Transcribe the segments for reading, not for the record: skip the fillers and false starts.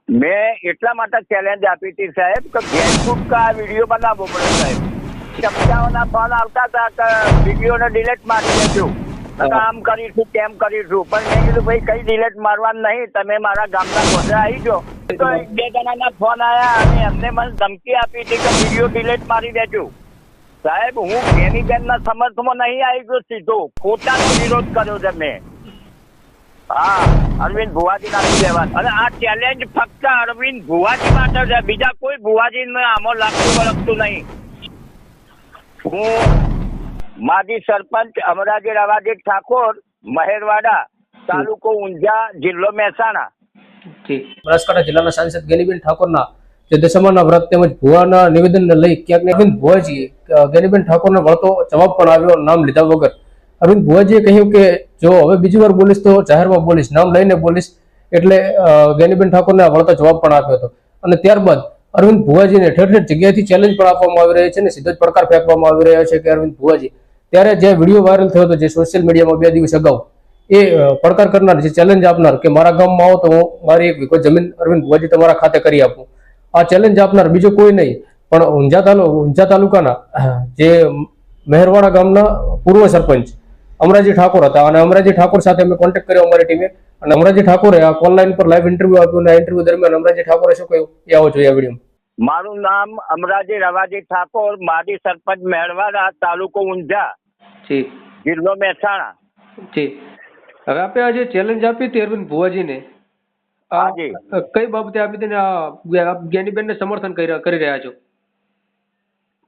મેં એટલા માટે ચેલેન્જ આપી હતી સાહેબ કે ફેસબુક કા વિડીયો બનાવવો પડે સાહેબ. ચમચાઓના ફોન આવતા હતા કે વિડીયોને ડિલેટ મારી દેજો, આમ કરીશું તેમ કરીશું, પણ મેં કીધું ભાઈ કઈ ડિલેટ મારવાનું નહીં, તમે મારા ગામના ગોધરા આવી જાઓ. તો એક બે જણાના ફોન આવ્યા અને એમને મને ધમકી આપી હતી કે વિડીયો ડિલેટ મારી દેજો. સાહેબ હું ગેનીબેનના સમર્થમાં નહીં આવી ગયો, સીધો ખોટાનો વિરોધ કર્યો છે મેં. હા, અરવિંદ ભુવાજી નાખી દેવાનું. અને આ ચેલેન્જ ફક્ત અરવિંદ ભુવાજી માટે છે, બીજા કોઈ ભુવાજી આમાં લાગતું વળગતું નહીં. હું માજી સરપંચ અમરાજી રવાજી ઠાકોર, મહેરવાડા, તાલુકો ઊંઝા, જિલ્લો મહેસાણા. બનાસકાંઠા જિલ્લાના સાંસદ ગેનીબેન ઠાકોરના જે દશામાના વ્રત તેમજ ભુવાના નિવેદનને લઈ ક્યાંક અરવિંદ ભુવાજીએ ગેનીબેન ઠાકોરને વળતો જવાબ પણ આવ્યો નામ લીધા વગર. અરવિંદ ભુવાજીએ કહ્યું કે જો હવે બીજી વાર બોલીશ તો જાહેરમાં બોલીશ, નામ લઈને બોલીશ. એટલે ગેનીબેન ઠાકોરને વળતો જવાબ પણ આપ્યો હતો. અને ત્યારબાદ અરવિંદ ભુવાજીને ઠેર ઠેર જગ્યાએથી ચેલેન્જ પણ આપવામાં આવી રહી છે અને સીધો જ પડકાર ફેંકવામાં આવી રહ્યો છે કે અરવિંદ ભુવાજી, ત્યારે જે વિડીયો વાયરલ થયો હતો જે સોશિયલ મીડિયામાં 2 દિવસ અગાઉ, એ પડકાર કરનાર, જે ચેલેન્જ આપનાર કે મારા ગામમાં આવો તો હું મારી 1 વીઘો જમીન અરવિંદ ભુવાજી તમારા ખાતે કરી આપું, આ ચેલેન્જ આપનાર બીજો કોઈ નહીં પણ ઊંઝા તાલુકાના જે મહેરવાડા ગામના પૂર્વ સરપંચ અમરાજી ઠાકોર હતા. અને અમરાજી ઠાકોર સાથે મેં કોન્ટેક્ટ કર્યો અમારી ટીમે, અને અમરાજી ઠાકોરે આ ઓનલાઈન પર લાઈવ ઇન્ટરવ્યુ આપ્યું. અને ઇન્ટરવ્યુ દરમિયાન અમરાજી ઠાકોરે શું કહ્યું એ આવો જોઈએ આ વિડીયો. મારું નામ અમરાજી રવાજી ઠાકોર, માજી સરપંચ મહેરવાડા, તાલુકો ઊંઝા, જિલ્લો મહેસાણા. હવે આપણે આજે ચેલેન્જ આપી હતી અરવિંદ ભુવાજીને, કઈ બાબતે આપી હતી ને જ્ઞાનીબેનને સમર્થન કરી રહ્યા છો?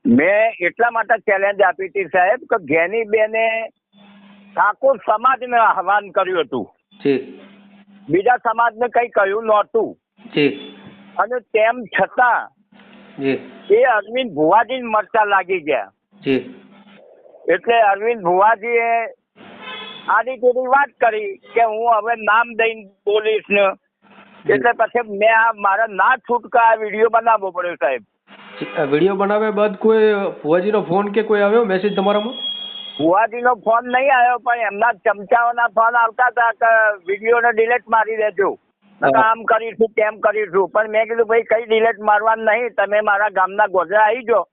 મેં એટલા માટે ચેલેન્જ આપી હતી સાહેબ કે જ્ઞાનીબેને ઠાકોર સમાજને આહવાન કર્યું હતું, બીજા સમાજને કઈ કહ્યું નહોતું. અને તેમ છતાં એ અરવિંદ ભુવાજી મરચા લાગી ગયા. એટલે અરવિંદ ભુવાજીએ આડી તેડી વાત કરી કે હું હવે નામ દઈને બોલીશ ને, એટલે પછી મેં મારા ના છૂટકા આ વિડીયો બનાવવો પડ્યો સાહેબ. વિડીયો બનાવ્યા બાદ કોઈ ભુવાજીનો ફોન કે કોઈ આવ્યો મેસેજ તમારામાં? ભુવાજીનો ફોન નહીં આવ્યો, પણ એમના ચમચાઓના ફોન આવતા હતા કે વિડીયોને ડિલેટ મારી દેજો, આમ કરીશું તેમ કરીશું, પણ મેં કીધું ભાઈ કઈ ડિલેટ મારવાનું નહીં, તમે મારા ગામના ગોધરા આવી જાઓ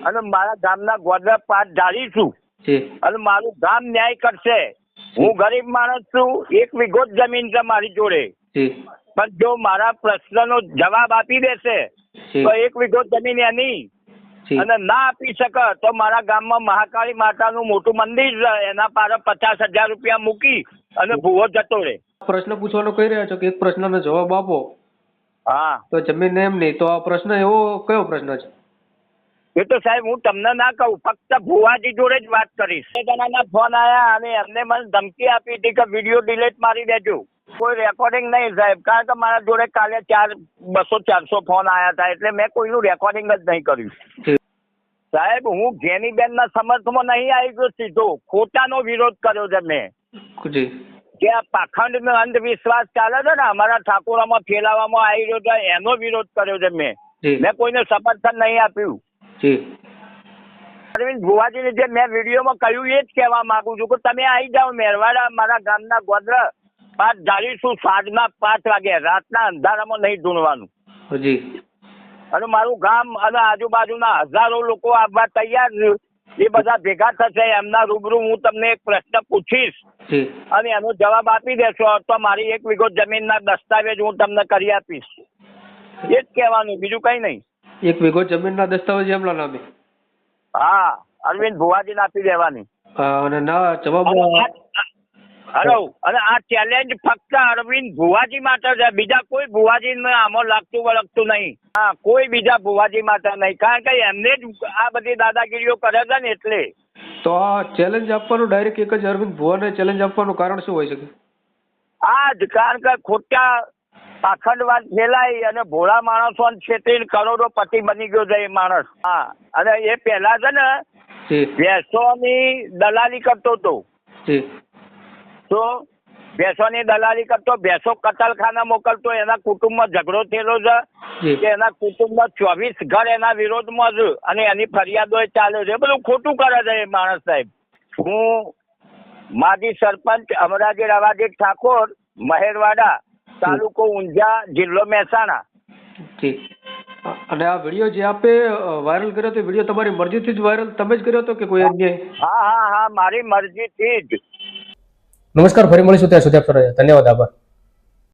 અને મારા ગામના ગોધરા પાઠ ઢાળીશું અને મારું ગામ ન્યાય કરશે. હું ગરીબ માણસ છું, 1 વીઘો જ જમીન છે મારી જોડે, પણ જો મારા પ્રશ્નનો જવાબ આપી દેશે તો 1 વીઘો જમીન એની, અને ના આપી શકે તો મારા ગામમાં મહાકાળી માતાનું મોટું મંદિર છે, એના પાર 50,000 રૂપિયા મૂકી અને ભૂવો જતો રહે. પ્રશ્ન પૂછવાનો કહી રહ્યા છો કે એક પ્રશ્નનો જવાબ આપો. હા, તો જમીન એમ નહીં, તો આ પ્રશ્ન એવો કયો પ્રશ્ન છે? એ તો સાહેબ હું તમને ના કહું, ફક્ત ભુવાજી જોડે જ વાત કરીશ. 2 જણાના ફોન આવ્યા અને એમને મને ધમકી આપી હતી કે વિડીયો ડિલેટ મારી દેજો. કોઈ રેકોર્ડિંગ નહીં સાહેબ, કારણ કે મારા જોડે કાલે 200-400 ફોન આવ્યા હતા, એટલે મેં કોઈનું રેકોર્ડિંગ જ નહીં કર્યું. સાહેબ હું ગેનીબેનના સમર્થમાં નહીં આવી ગયો, સીધો ખોટાનો વિરોધ કર્યો છે મેં. કે આ પાખંડ નો અંધવિશ્વાસ ચાલે છે ને અમારા ઠાકોરામાં ફેલાવવામાં આવી રહ્યો છે, એનો વિરોધ કર્યો છે મેં. કોઈને સમર્થન નહીં આપ્યું. અરવિંદ ભુવાજીને જે મેં વિડીયોમાં કહ્યું એ જ કહેવા માંગુ છું કે તમે આવી જાઓ મહેરવાડા, મારા ગામના ગોધરા પાઠ ઢાળીશું સાંજના 5 વાગે, રાતના અંધારામાં નહીં ઢૂંઢવાનું. અને મારું ગામ અને આજુબાજુના હજારો લોકો આવવા તૈયાર છે, એ બધા ભેગા થશે. એમના રૂબરૂ હું તમને એક પ્રશ્ન પૂછીશ અને એનો જવાબ આપી દેશો તો મારી 1 વીઘો જમીનના દસ્તાવેજ હું તમને કરી આપીશ. એ જ કહેવાનું, બીજું કઈ નહીં. 1 વીઘો જમીનના દસ્તાવેજ એમના નામે? હા, અરવિંદ ભુવાજીને આપી દેવાની. અને ના જવાબ હલો, અને આ ચેલેન્જ ફક્ત અરવિંદ ભુવાજી માટે છે, બીજા કોઈ ભુવાજીને આમાં લાગતું વળગતું નહીં. હા, કોઈ બીજા ભુવાજી માટે નહીં, કારણ કે એમને જ આ બધી દાદાગીરીઓ કરે છે ને એટલે. તો આ ચેલેન્જ આપવાનું ડાયરેક્ટ એક જ અરવિંદ ભુવાને ચેલેન્જ આપવાનું કારણ શું હોઈ શકે? આ જ કારણ કે ખોટા પાખંડવાદ ફેલાઈ અને ભોળા માણસો છેતરીને કરોડોપતિ બની ગયો છે એ માણસ. હા, અને એ પહેલા છે ને ભેંસોની દલાલી કરતો હતો. તો ભેંસોની દલાલી કરતો, ભેંસો કતલખાના મોકલતો, એના કુટુંબમાં ઝઘડો થયેલો છે કે એના કુટુંબમાં 24 ઘર એના વિરોધમાં છે અને એની ફરિયાદો ચાલે છે. બધું ખોટું કરે છે એ માણસ સાહેબ. હું માજી સરપંચ અમરાજી રવાજી ઠાકોર, મહેરવાડા, તાલુકો ઊંઝા, જિલ્લો મહેસાણા. ઠીક. અને આ વિડીયો જે આપે વાયરલ કર્યો તો વિડીયો તમારી મરજીથી જ વાયરલ તમે જ કર્યો હતો કે કોઈ અન્ય? હા, મારી મરજીથી જ. નમસ્કાર, ફરી મળીશું ત્યાં સુધી આપ ધન્યવાદ, આભાર.